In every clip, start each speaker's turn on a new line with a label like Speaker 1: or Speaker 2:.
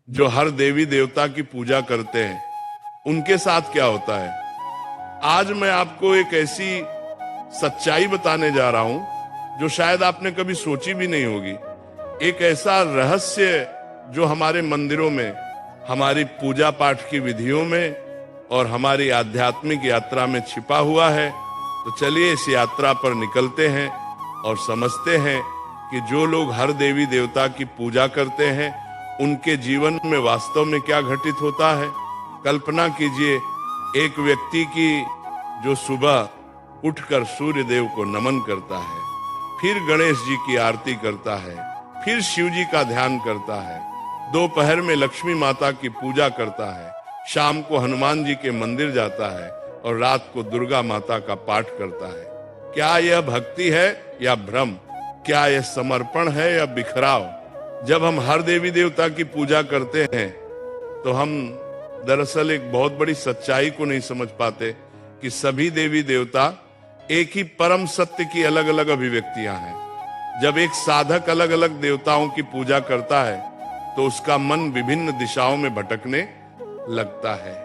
Speaker 1: जो हर देवी देवता की पूजा करते हैं, उनके साथ क्या होता है। आज मैं आपको एक ऐसी सच्चाई बताने जा रहा हूं जो शायद आपने कभी सोची भी नहीं होगी। एक ऐसा रहस्य जो हमारे मंदिरों में, हमारी पूजा पाठ की विधियों में और हमारी आध्यात्मिक यात्रा में छिपा हुआ है। तो चलिए इस यात्रा पर निकलते हैं और समझते हैं कि जो लोग हर देवी देवता की पूजा करते हैं, उनके जीवन में वास्तव में क्या घटित होता है। कल्पना कीजिए एक व्यक्ति की जो सुबह उठकर सूर्य देव को नमन करता है, फिर गणेश जी की आरती करता है, फिर शिव जी का ध्यान करता है, दोपहर में लक्ष्मी माता की पूजा करता है, शाम को हनुमान जी के मंदिर जाता है और रात को दुर्गा माता का पाठ करता है। क्या यह भक्ति है या भ्रम? क्या यह समर्पण है या बिखराव? जब हम हर देवी देवता की पूजा करते हैं तो हम दरअसल एक बहुत बड़ी सच्चाई को नहीं समझ पाते कि सभी देवी देवता एक ही परम सत्य की अलग अलग अभिव्यक्तियां हैं। जब एक साधक अलग अलग देवताओं की पूजा करता है तो उसका मन विभिन्न दिशाओं में भटकने लगता है।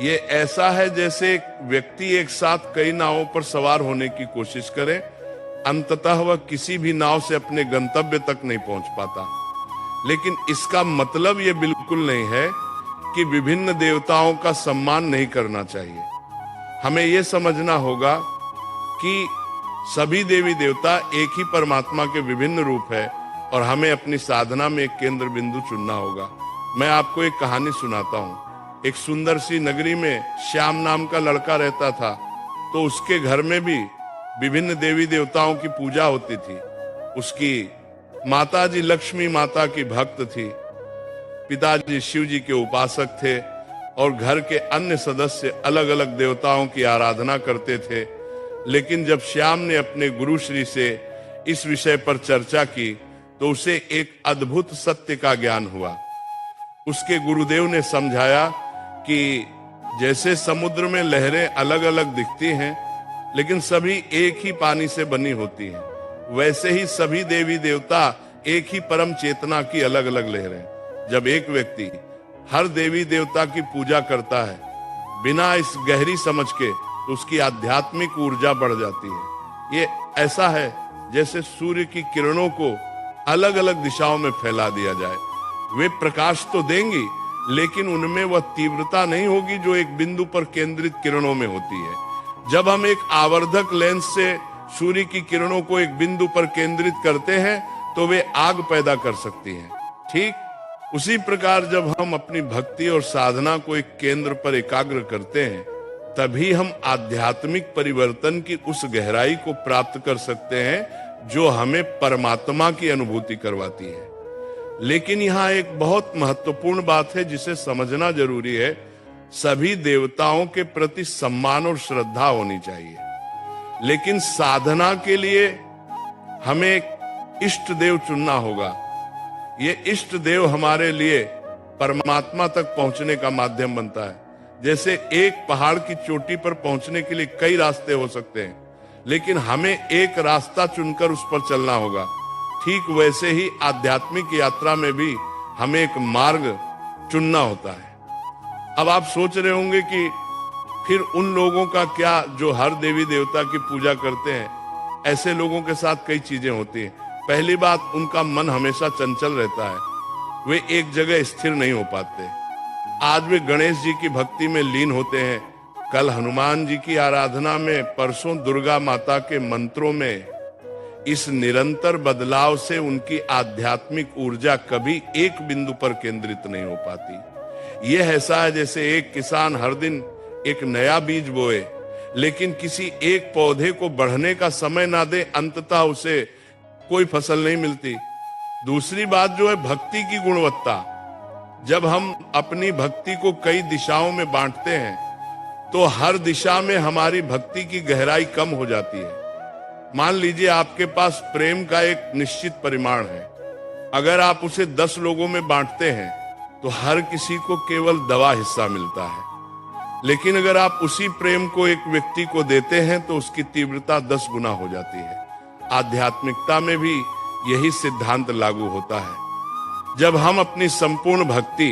Speaker 1: ये ऐसा है जैसे एक व्यक्ति एक साथ कई नावों पर सवार होने की कोशिश करे, अंततः वह किसी भी नाव से अपने गंतव्य तक नहीं पहुंच पाता। लेकिन इसका मतलब ये बिल्कुल नहीं है कि विभिन्न देवताओं का सम्मान नहीं करना चाहिए। हमें यह समझना होगा कि सभी देवी देवता एक ही परमात्मा के विभिन्न रूप है और हमें अपनी साधना में एक केंद्र बिंदु चुनना होगा। मैं आपको एक कहानी सुनाता हूँ। एक सुंदर सी नगरी में श्याम नाम का लड़का रहता था। तो उसके घर में भी विभिन्न देवी देवताओं की पूजा होती थी। उसकी माताजी लक्ष्मी माता की भक्त थी, पिताजी शिव जी के उपासक थे और घर के अन्य सदस्य अलग अलग देवताओं की आराधना करते थे। लेकिन जब श्याम ने अपने गुरु श्री से इस विषय पर चर्चा की तो उसे एक अद्भुत सत्य का ज्ञान हुआ। उसके गुरुदेव ने समझाया कि जैसे समुद्र में लहरें अलग अलग दिखती हैं लेकिन सभी एक ही पानी से बनी होती हैं, वैसे ही सभी देवी देवता एक ही परम चेतना की अलग अलग लहरें। जब एक व्यक्ति हर देवी देवता की पूजा करता है बिना इस गहरी समझ के, तो उसकी आध्यात्मिक ऊर्जा बढ़ जाती है। ये ऐसा है जैसे सूर्य की किरणों को अलग अलग दिशाओं में फैला दिया जाए। वे प्रकाश तो देंगी लेकिन उनमें वह तीव्रता नहीं होगी जो एक बिंदु पर केंद्रित किरणों में होती है। जब हम एक आवर्धक लेंस से सूर्य की किरणों को एक बिंदु पर केंद्रित करते हैं तो वे आग पैदा कर सकती हैं। ठीक उसी प्रकार जब हम अपनी भक्ति और साधना को एक केंद्र पर एकाग्र करते हैं, तभी हम आध्यात्मिक परिवर्तन की उस गहराई को प्राप्त कर सकते हैं जो हमें परमात्मा की अनुभूति करवाती है। लेकिन यहाँ एक बहुत महत्वपूर्ण बात है जिसे समझना जरूरी है। सभी देवताओं के प्रति सम्मान और श्रद्धा होनी चाहिए, लेकिन साधना के लिए हमें एक इष्ट देव चुनना होगा। ये इष्ट देव हमारे लिए परमात्मा तक पहुंचने का माध्यम बनता है। जैसे एक पहाड़ की चोटी पर पहुंचने के लिए कई रास्ते हो सकते हैं, लेकिन हमें एक रास्ता चुनकर उस पर चलना होगा। ठीक वैसे ही आध्यात्मिक यात्रा में भी हमें एक मार्ग चुनना होता है। अब आप सोच रहे होंगे कि फिर उन लोगों का क्या जो हर देवी देवता की पूजा करते हैं। ऐसे लोगों के साथ कई चीजें होती हैं। पहली बात, उनका मन हमेशा चंचल रहता है, वे एक जगह स्थिर नहीं हो पाते। आज वे गणेश जी की भक्ति में लीन होते हैं, कल हनुमान जी की आराधना में, परसों दुर्गा माता के मंत्रों में। इस निरंतर बदलाव से उनकी आध्यात्मिक ऊर्जा कभी एक बिंदु पर केंद्रित नहीं हो पाती। यह ऐसा है जैसे एक किसान हर दिन एक नया बीज बोए, लेकिन किसी एक पौधे को बढ़ने का समय ना दे, अंततः उसे कोई फसल नहीं मिलती। दूसरी बात जो है भक्ति की गुणवत्ता। जब हम अपनी भक्ति को कई दिशाओं में बांटते हैं तो हर दिशा में हमारी भक्ति की गहराई कम हो जाती है। मान लीजिए आपके पास प्रेम का एक निश्चित परिमाण है, अगर आप उसे 10 लोगों में बांटते हैं तो हर किसी को केवल दवा हिस्सा मिलता है। लेकिन अगर आप उसी प्रेम को एक व्यक्ति को देते हैं तो उसकी तीव्रता 10 गुना हो जाती है। आध्यात्मिकता में भी यही सिद्धांत लागू होता है। जब हम अपनी संपूर्ण भक्ति